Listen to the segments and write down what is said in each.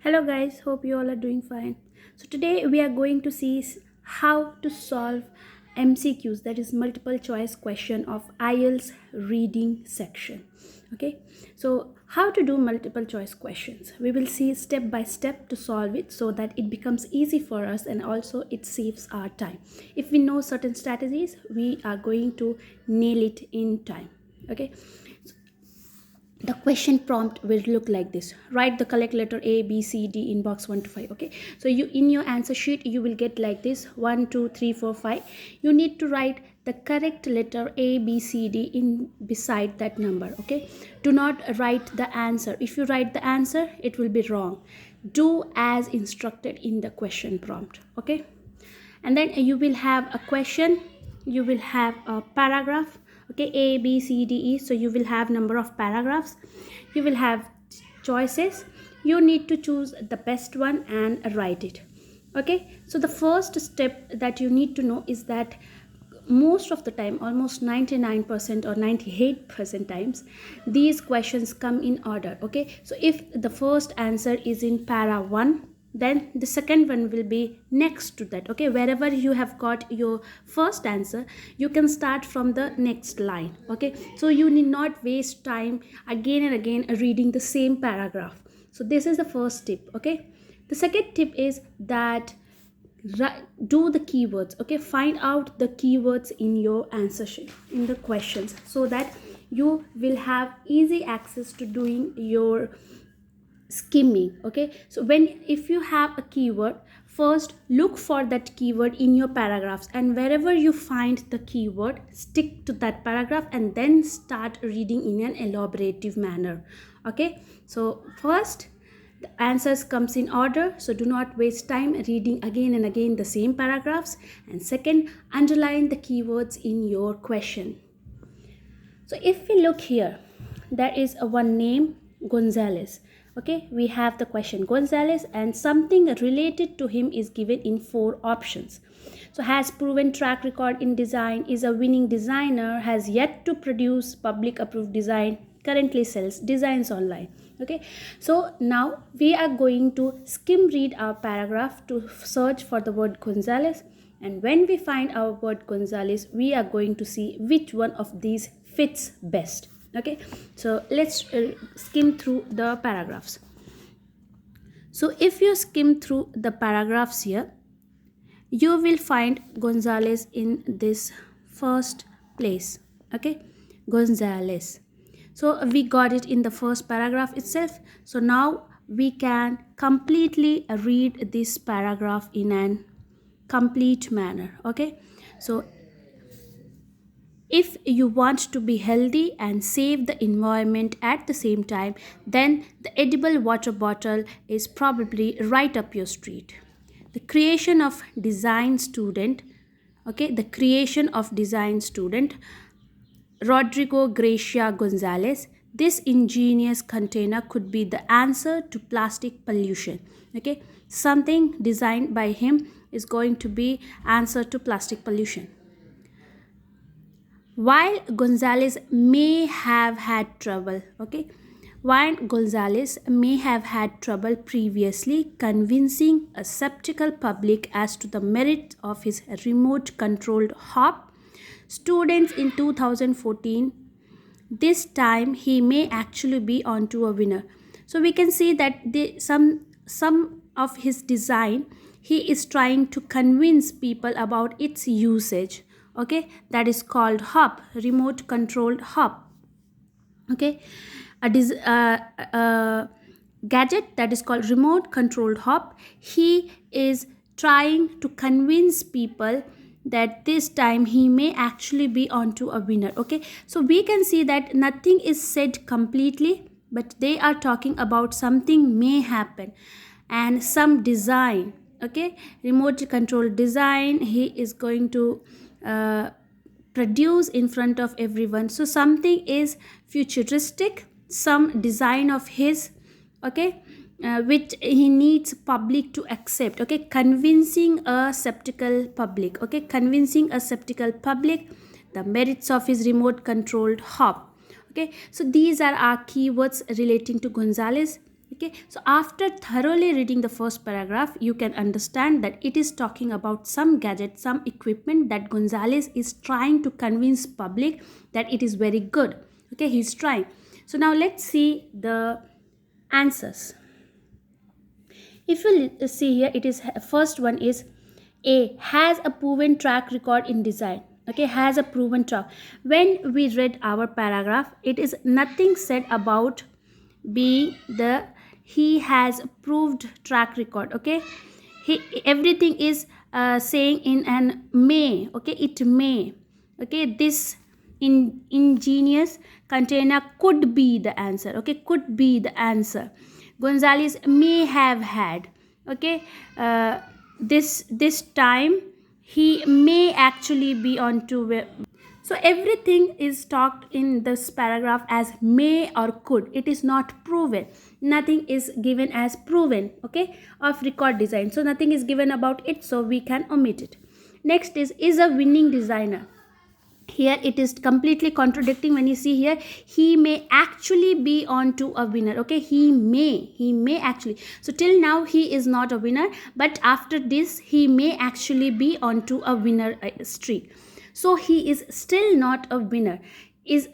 Hello guys, hope you all are doing fine. So today we are going to see how to solve MCQs, that is multiple choice question of IELTS reading section. Okay, so how to do multiple choice questions. We will see step by step to solve it so that it becomes easy for us and also it saves our time. If we know certain strategies, we are going to nail it in time. Okay, the question prompt will look like this. Write the correct letter A, B, C, D in box 1 to 5. Okay, so you in your answer sheet you will get like this: 1 2 3 4 5. You need to write the correct letter A, B, C, D in beside that number. Okay, do not write the answer. If you write the answer, it will be wrong. Do as instructed in the question prompt. Okay, and then you will have a question, you will have a paragraph. Okay, A, B, C, D, E. So you will have number of paragraphs, you will have choices. You need to choose the best one and write it. Okay, so the first step that you need to know is that most of the time, almost 99% or 98% times, these questions come in order. Okay, so if the first answer is in para 1, then the second one will be next to that. Okay, wherever you have got your first answer, you can start from the next line. Okay, so you need not waste time again and again reading the same paragraph. So this is the first tip. Okay, the second tip is that do the keywords. Okay, find out the keywords in your answer sheet in the questions so that you will have easy access to doing your skimming. Okay, so if you have a keyword, first look for that keyword in your paragraphs, and wherever you find the keyword, stick to that paragraph and then start reading in an elaborative manner. Okay, so first the answers comes in order, so do not waste time reading again and again the same paragraphs. And second, underline the keywords in your question. So if we look here, there is a one name, Gonzalez. Okay, we have the question Gonzalez and something related to him is given in 4 options. So has proven track record in design, is a winning designer, has yet to produce public approved design, currently sells designs online. Okay, so now we are going to skim read our paragraph to search for the word Gonzalez, and when we find our word Gonzalez, we are going to see which one of these fits best. Okay, so let's skim through the paragraphs. So if you skim through the paragraphs here, you will find Gonzalez in this first place. Okay, Gonzalez. So we got it in the first paragraph itself. So now we can completely read this paragraph in an complete manner. Okay, so if you want to be healthy and save the environment at the same time, then the edible water bottle is probably right up your street. The creation of design student, okay, the creation of design student Rodrigo Gracia Gonzalez, this ingenious container could be the answer to plastic pollution. Okay, something designed by him is going to be answer to plastic pollution. While Gonzalez may have had trouble, okay, while Gonzalez may have had trouble previously convincing a skeptical public as to the merit of his remote controlled hop, students in 2014, this time he may actually be onto a winner. So we can see that some of his design, he is trying to convince people about its usage. Okay, that is called hop, remote controlled hop. Okay, a gadget that is called remote controlled hop, he is trying to convince people that this time he may actually be onto a winner. Okay, so we can see that nothing is said completely, but they are talking about something may happen and some design. Okay, remote control design he is going to produce in front of everyone. So something is futuristic, some design of his. Okay, which he needs public to accept. Okay, convincing a skeptical public. Okay, convincing a skeptical public the merits of his remote controlled hop. Okay, so these are our keywords relating to Gonzalez. Okay, so after thoroughly reading the first paragraph, you can understand that it is talking about some gadget, some equipment that Gonzalez is trying to convince public that it is very good. Okay, he's trying. So now let's see the answers. If you see here, it is first one is A, has a proven track record in design. Okay, has a proven track. When we read our paragraph, it is nothing said about B, the he has proved track record. Okay, he everything is saying in an may. Okay, it may. Okay, this ingenious container could be the answer. Okay, could be the answer. Gonzalez may have had. Okay, this time he may actually be on to. So everything is talked in this paragraph as may or could. It is not proven. Nothing is given as proven, okay, of record design. So nothing is given about it, so we can omit it. Next is a winning designer. Here it is completely contradicting. When you see here, he may actually be on to a winner. Okay, he may actually. So till now he is not a winner, but after this he may actually be on to a winner streak. So he is still not a winner.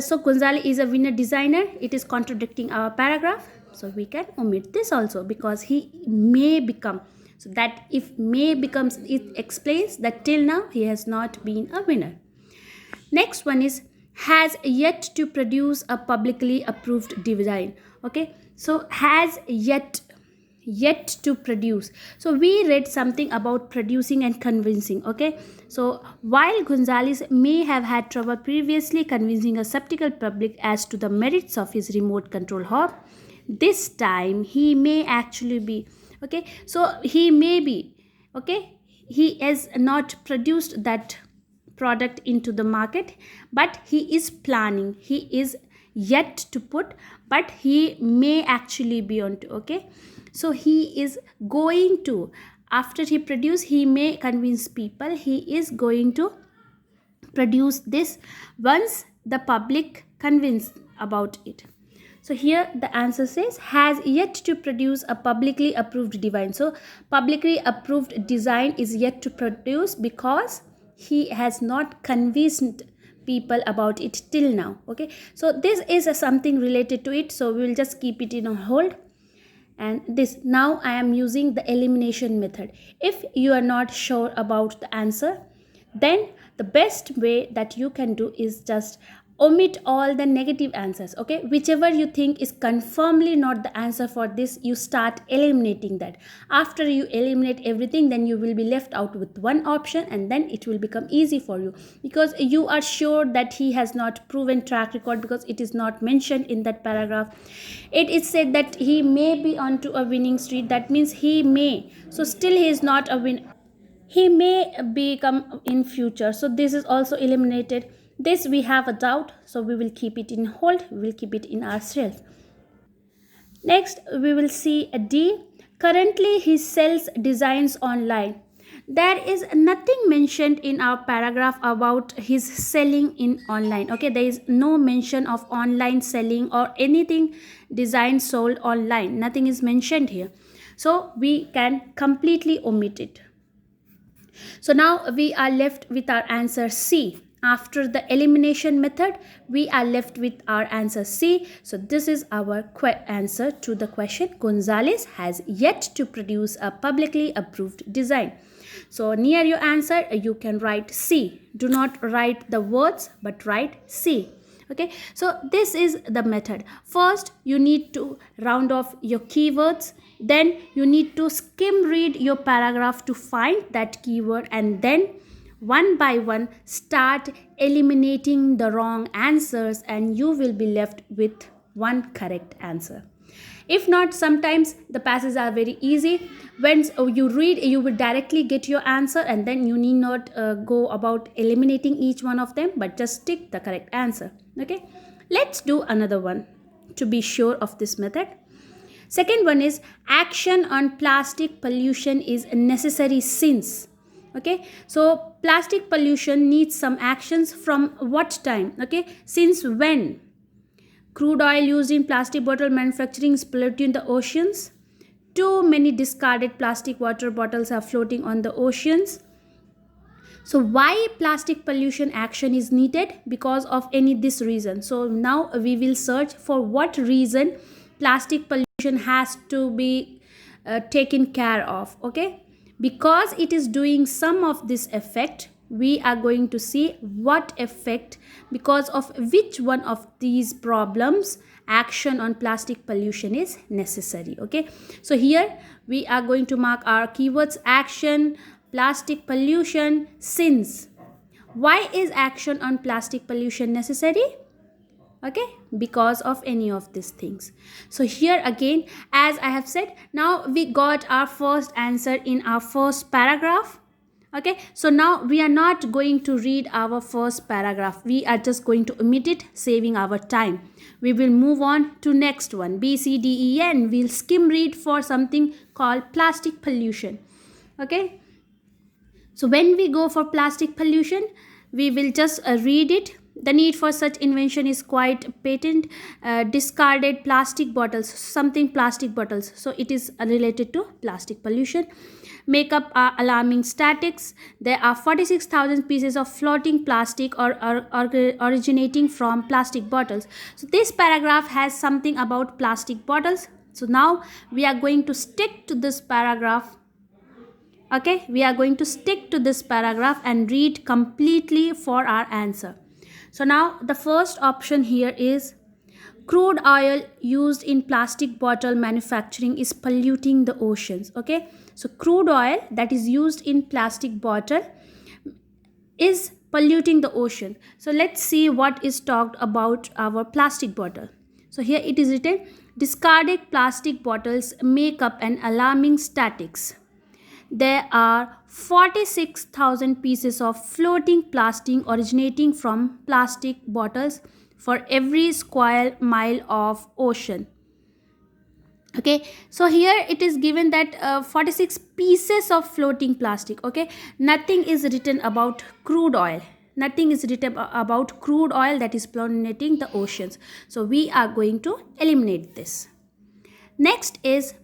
So Gonzalez is a winner designer. It is contradicting our paragraph, so we can omit this also, because he may become. So that if may becomes, it explains that till now he has not been a winner. Next one is has yet to produce a publicly approved design. Okay, so has yet to produce. So we read something about producing and convincing. Okay, so while Gonzalez may have had trouble previously convincing a skeptical public as to the merits of his remote control hob, this time he may actually be. Okay, so he may be. Okay, he has not produced that product into the market, but he is planning. He is yet to put, but he may actually be on to. Okay, so he is going to, after he produce, he may convince people. He is going to produce this once the public convinced about it. So here the answer says has yet to produce a publicly approved design. So publicly approved design is yet to produce because he has not convinced people about it till now. Okay, so this is something related to it, so we will just keep it in a hold. And this, now I am using the elimination method. If you are not sure about the answer, then the best way that you can do is just omit all the negative answers. Okay, whichever you think is confirmly not the answer for this, you start eliminating that. After you eliminate everything, then you will be left out with one option, and then it will become easy for you, because you are sure that he has not proven track record, because it is not mentioned in that paragraph. It is said that he may be onto a winning streak. That means he may, so still he is not a winner. He may become in future, so this is also eliminated. This we have a doubt, so we will keep it in hold. We will keep it in our shelf. Next we will see a D. Currently he sells designs online. There is nothing mentioned in our paragraph about his selling in online. Okay, there is no mention of online selling or anything design sold online. Nothing is mentioned here, so we can completely omit it. So now we are left with our answer C. After the elimination method, we are left with our answer C. So this is our answer to the question. Gonzalez has yet to produce a publicly approved design. So near your answer, you can write C. Do not write the words, but write C. Okay, so this is the method. First, you need to round off your keywords. Then you need to skim read your paragraph to find that keyword, and then one by one start eliminating the wrong answers, and you will be left with one correct answer. If not, sometimes the passages are very easy. When you read, you will directly get your answer, and then you need not go about eliminating each one of them, but just tick the correct answer. Okay, let's do another one to be sure of this method. Second one is action on plastic pollution is necessary since. Okay, so plastic pollution needs some actions from what time? Okay, since when? Crude oil used in plastic bottle manufacturing is polluting the oceans. Too many discarded plastic water bottles are floating on the oceans. So why plastic pollution action is needed? Because of this reason. So now we will search for what reason plastic pollution has to be taken care of. Okay, because it is doing some of this effect, we are going to see what effect, because of which one of these problems action on plastic pollution is necessary. Okay, so here we are going to mark our keywords: action, plastic pollution, sins. Why is action on plastic pollution necessary? Okay, because of any of these things. So here again, as I have said, now we got our first answer in our first paragraph. Okay, so now we are not going to read our first paragraph, we are just going to omit it, saving our time. We will move on to next one, B, C, D, E, N. We'll skim read for something called plastic pollution. Okay, so when we go for plastic pollution, we will just read it. The need for such invention is quite patent. Discarded plastic bottles, something plastic bottles. So it is related to plastic pollution. Makeup are alarming statics. There are 46,000 pieces of floating plastic or originating from plastic bottles. So this paragraph has something about plastic bottles. So now we are going to stick to this paragraph. Okay, we are going to stick to this paragraph and read completely for our answer. So now the first option here is crude oil used in plastic bottle manufacturing is polluting the oceans. Okay, so crude oil that is used in plastic bottle is polluting the ocean. So let's see what is talked about our plastic bottle. So here it is written, discarded plastic bottles make up an alarming statistics. There are 46,000 pieces of floating plastic originating from plastic bottles for every square mile of ocean. Okay, so here it is given that 46 pieces of floating plastic. Okay, nothing is written about crude oil. Nothing is written about crude oil that is polluting the oceans. So we are going to eliminate this. Next is,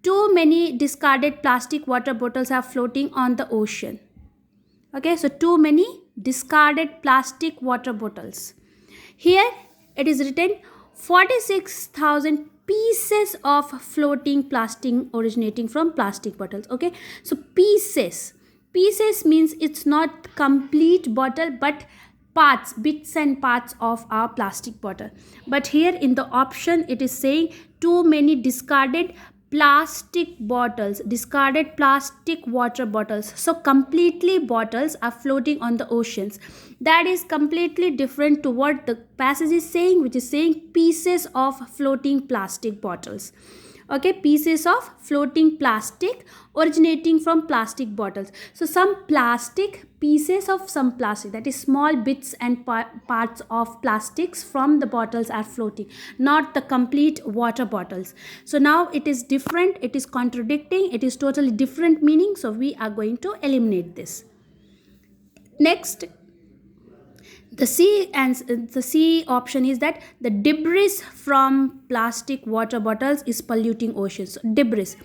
too many discarded plastic water bottles are floating on the ocean. Okay, so too many discarded plastic water bottles. Here it is written 46,000 pieces of floating plastic originating from plastic bottles. Okay, so pieces means it's not complete bottle but parts, bits and parts of our plastic bottle. But here in the option it is saying too many discarded plastic bottles, discarded plastic water bottles. So completely bottles are floating on the oceans. That is completely different to what the passage is saying, which is saying pieces of floating plastic bottles. Okay, pieces of floating plastic originating from plastic bottles. So some plastic, pieces of some plastic, that is small bits and parts of plastics from the bottles are floating, not the complete water bottles. So now it is different, it is contradicting, it is totally different meaning. So we are going to eliminate this. Next, the C option is that the debris from plastic water bottles is polluting oceans. So, debris.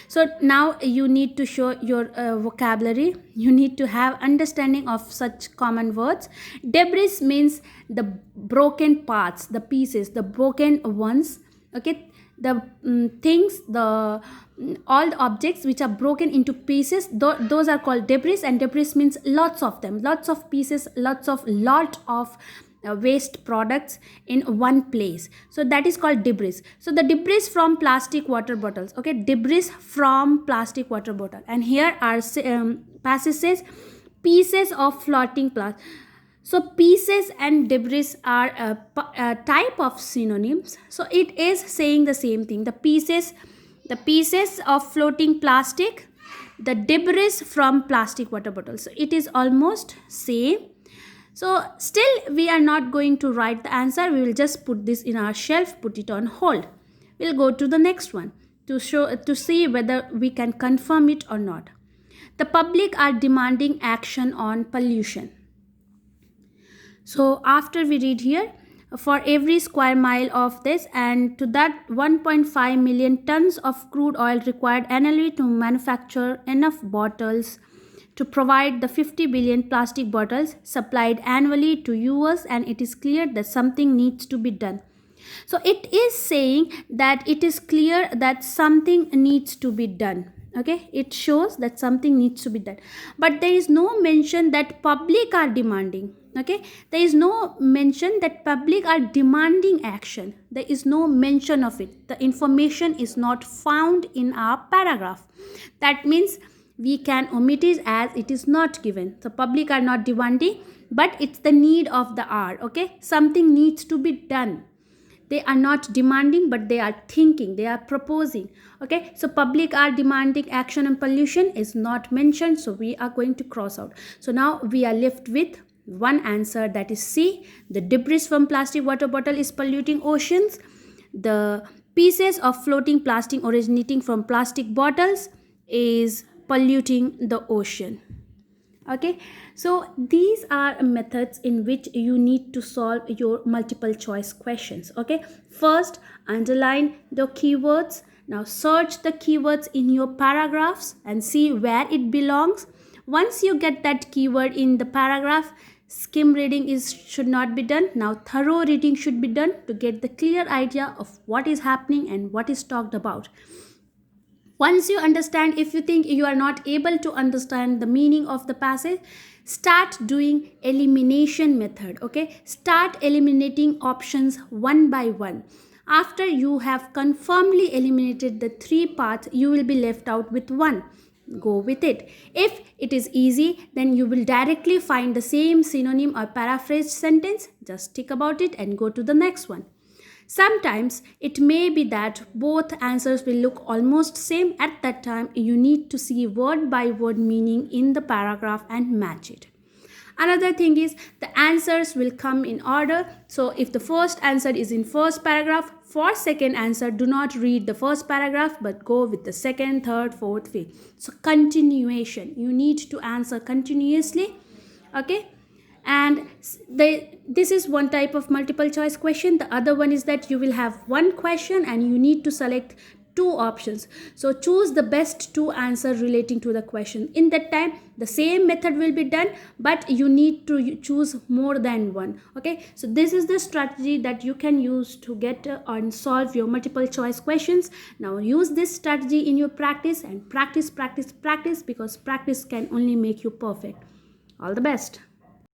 So now you need to show your vocabulary. You need to have understanding of such common words. Debris means the broken parts, the pieces, the broken ones. Okay, the things, the all the objects which are broken into pieces, those are called debris. And debris means lots of them, lots of pieces, lot of waste products in one place. So that is called debris. So the debris from plastic water bottles. Okay, debris from plastic water bottle. And here our passage says pieces of floating plastic. So pieces and debris are a type of synonyms. So it is saying the same thing. The pieces of floating plastic, the debris from plastic water bottles. So it is almost same. So still we are not going to write the answer. We will just put this in our shelf, put it on hold. We'll go to the next one to see whether we can confirm it or not. The public are demanding action on pollution. So after we read here, for every square mile of this, and to that 1.5 million tons of crude oil required annually to manufacture enough bottles to provide the 50 billion plastic bottles supplied annually to US, and it is clear that something needs to be done. So it is saying that it is clear that something needs to be done. Okay, it shows that something needs to be done, but there is no mention that public are demanding. Okay, there is no mention that public are demanding action. There is no mention of it. The information is not found in our paragraph. That means we can omit it as it is not given. So public are not demanding, but it's the need of the hour. Okay, something needs to be done. They are not demanding, but they are thinking, they are proposing. Okay, so public are demanding action on pollution is not mentioned, so we are going to cross out. So now we are left with one answer, that is C. The debris from plastic water bottle is polluting oceans. The pieces of floating plastic originating from plastic bottles is polluting the ocean. Okay, so these are methods in which you need to solve your multiple choice questions. Okay, first underline the keywords. Now search the keywords in your paragraphs and see where it belongs. Once you get that keyword in the paragraph, skim reading should not be done. Now thorough reading should be done to get the clear idea of what is happening and what is talked about. Once you understand, if you think you are not able to understand the meaning of the passage, start doing elimination method. Okay, start eliminating options one by one. After you have confirmedly eliminated the three parts, you will be left out with one. Go with it. If it is easy, then you will directly find the same synonym or paraphrased sentence. Just think about it and go to the next one. Sometimes it may be that both answers will look almost same. At that time, you need to see word by word meaning in the paragraph and match it. Another thing is the answers will come in order. So if the first answer is in first paragraph, for second answer, do not read the first paragraph but go with the second, third, fourth, fifth. So continuation. You need to answer continuously. Okay. And this is one type of multiple choice question. The other one is that you will have one question and you need to select two options. So choose the best two answers relating to the question. In that time, the same method will be done, but you need to choose more than one. Okay, so this is the strategy that you can use to get and solve your multiple choice questions. Now use this strategy in your practice and practice, because practice can only make you perfect. All the best.